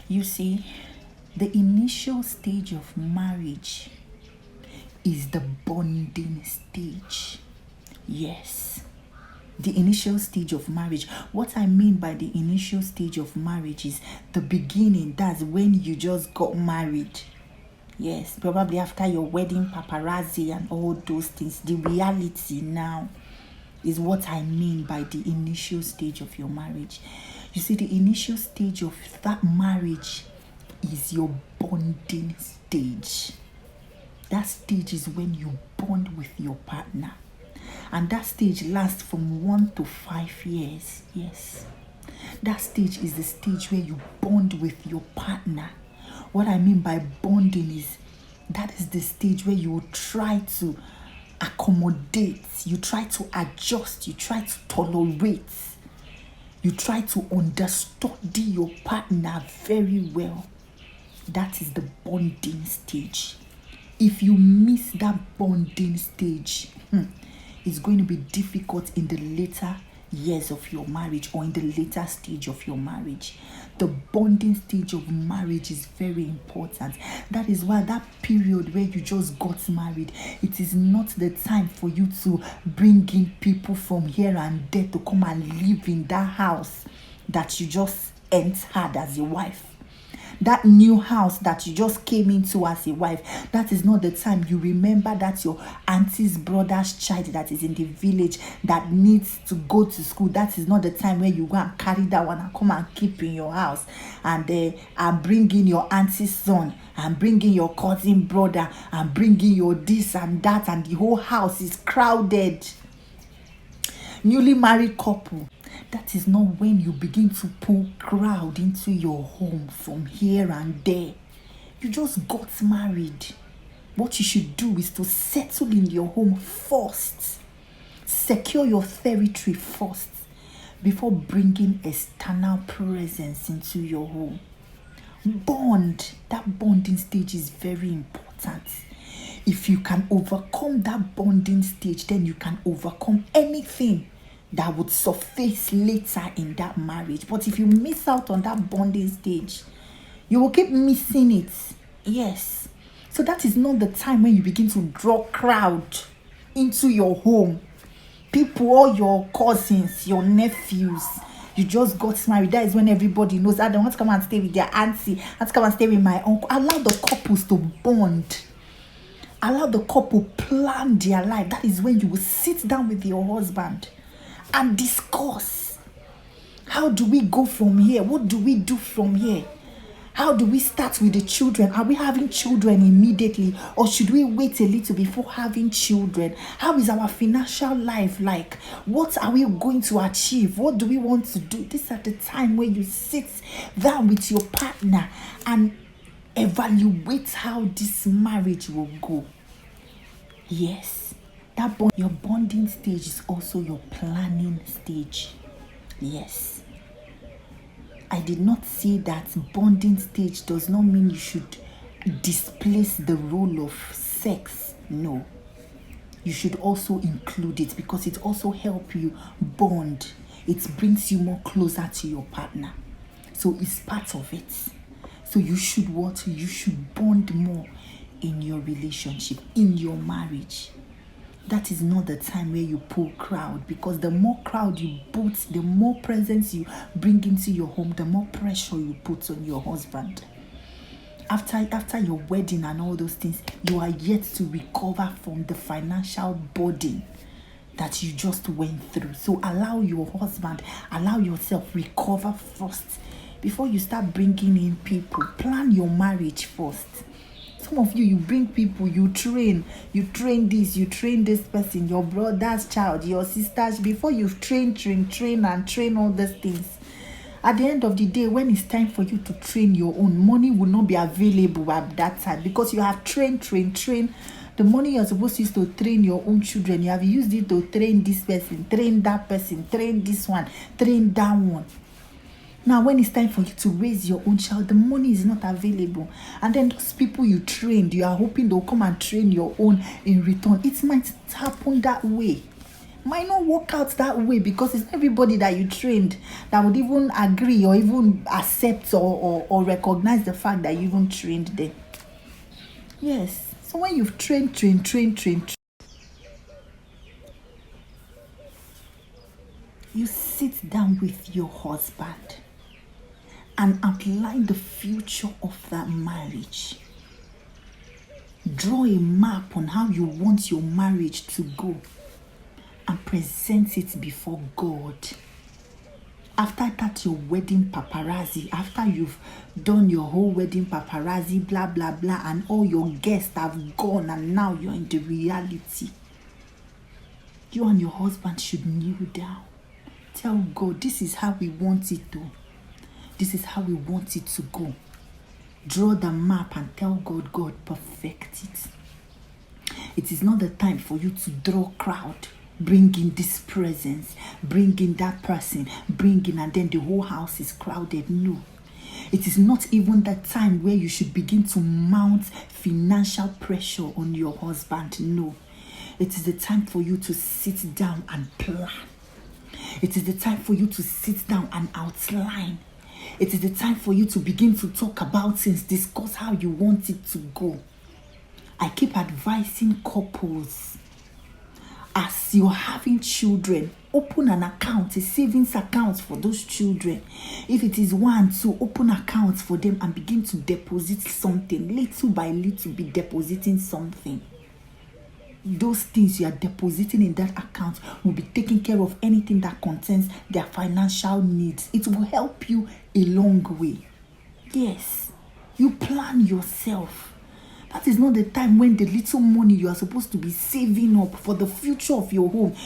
You see, the initial stage of marriage is the bonding stage. Yes, the initial stage of marriage. What I mean by the initial stage of marriage is the beginning. That's when you just got married. Yes, probably after your wedding, paparazzi and all those things. The reality now is what I mean by the initial stage of your marriage. You see, the initial stage of that marriage is your bonding stage. That stage is when you bond with your partner. And that stage lasts from 1 to 5 years. Yes. That stage is the stage where you bond with your partner. What I mean by bonding is that is the stage where you will try to accommodate, you try to adjust, you try to tolerate, you try to understudy your partner very well. That is the bonding stage. If you miss that bonding stage, it's going to be difficult in the later years of your marriage or in the later stage of your marriage. The bonding stage of marriage is very important. That is why that period where you just got married, it is not the time for you to bring in people from here and there to come and live in that house that you just entered as a wife. That new house that you just came into as a wife, that is not the time you remember that your auntie's brother's child that is in the village that needs to go to school. That is not the time where you go and carry that one and come and keep in your house and bring in your auntie's son and bring in your cousin brother and bring in your this and that, and the whole house is crowded. Newly married couple, that is not when you begin to pull crowd into your home from here and there. You just got married. What you should do is to settle in your home first. Secure your territory first before bringing external presence into your home. Bond. That bonding stage is very important. If you can overcome that bonding stage, then you can overcome anything that would surface later in that marriage. But if you miss out on that bonding stage, you will keep missing it. Yes. So that is not the time when you begin to draw crowd into your home. People, all your cousins, your nephews, you just got married. That is when everybody knows, I don't want to come and stay with their auntie. I want to come and stay with my uncle. Allow the couples to bond. Allow the couple plan their life. That is when you will sit down with your husband and discuss, how do we go from here? What do we do from here? How do we start with the children? Are we having children immediately, or should we wait a little before having children? How is our financial life like? What are we going to achieve? What do we want to do? This is the time where you sit down with your partner and evaluate how this marriage will go. Yes. Your bonding stage is also your planning stage. Yes. I did not say that bonding stage does not mean you should displace the role of sex. No. You should also include it because it also helps you bond. It brings you more closer to your partner. So it's part of it. So you should what? You should bond more in your relationship, in your marriage. That is not the time where you pull crowd, because the more crowd you put, the more presence you bring into your home, the more pressure you put on your husband. After your wedding and all those things, you are yet to recover from the financial burden that you just went through. So allow your husband, allow yourself recover first before you start bringing in people. Plan your marriage first. Some of you bring people, you train this, you train this person, your brother's child, your sister's, before you train all these things. At the end of the day, when it's time for you to train your own, money will not be available at that time because you have trained. The money you're supposed to use to train your own children, you have used it to train this person, train that person, train this one, train that one. Now, when it's time for you to raise your own child, the money is not available. And then those people you trained, you are hoping they'll come and train your own in return. It might happen that way. might not work out that way, because it's everybody that you trained that would even agree or even accept or recognize the fact that you even trained them. Yes. So when you've trained, you sit down with your husband and outline the future of that marriage. Draw a map on how you want your marriage to go and present it before God. After that, your wedding paparazzi, after you've done your whole wedding paparazzi, blah, blah, blah, and all your guests have gone and now you're in the reality, you and your husband should kneel down. Tell God, this is how we want it to. This is how we want it to go. Draw the map and tell God, God, perfect it. It is not the time for you to draw crowd. Bring in this presence. Bring in that person. Bring in, and then the whole house is crowded. No. It is not even the time where you should begin to mount financial pressure on your husband. No. It is the time for you to sit down and plan. It is the time for you to sit down and outline. It is the time for you to begin to talk about things, discuss how you want it to go. I keep advising couples, as you're having children, open an account, a savings account for those children. If it is 1, 2, open accounts for them and begin to deposit something. Little by little, be depositing something. Those things you are depositing in that account will be taking care of anything that concerns their financial needs. It will help you a long way. Yes, you plan yourself. That is not the time when the little money you are supposed to be saving up for the future of your home,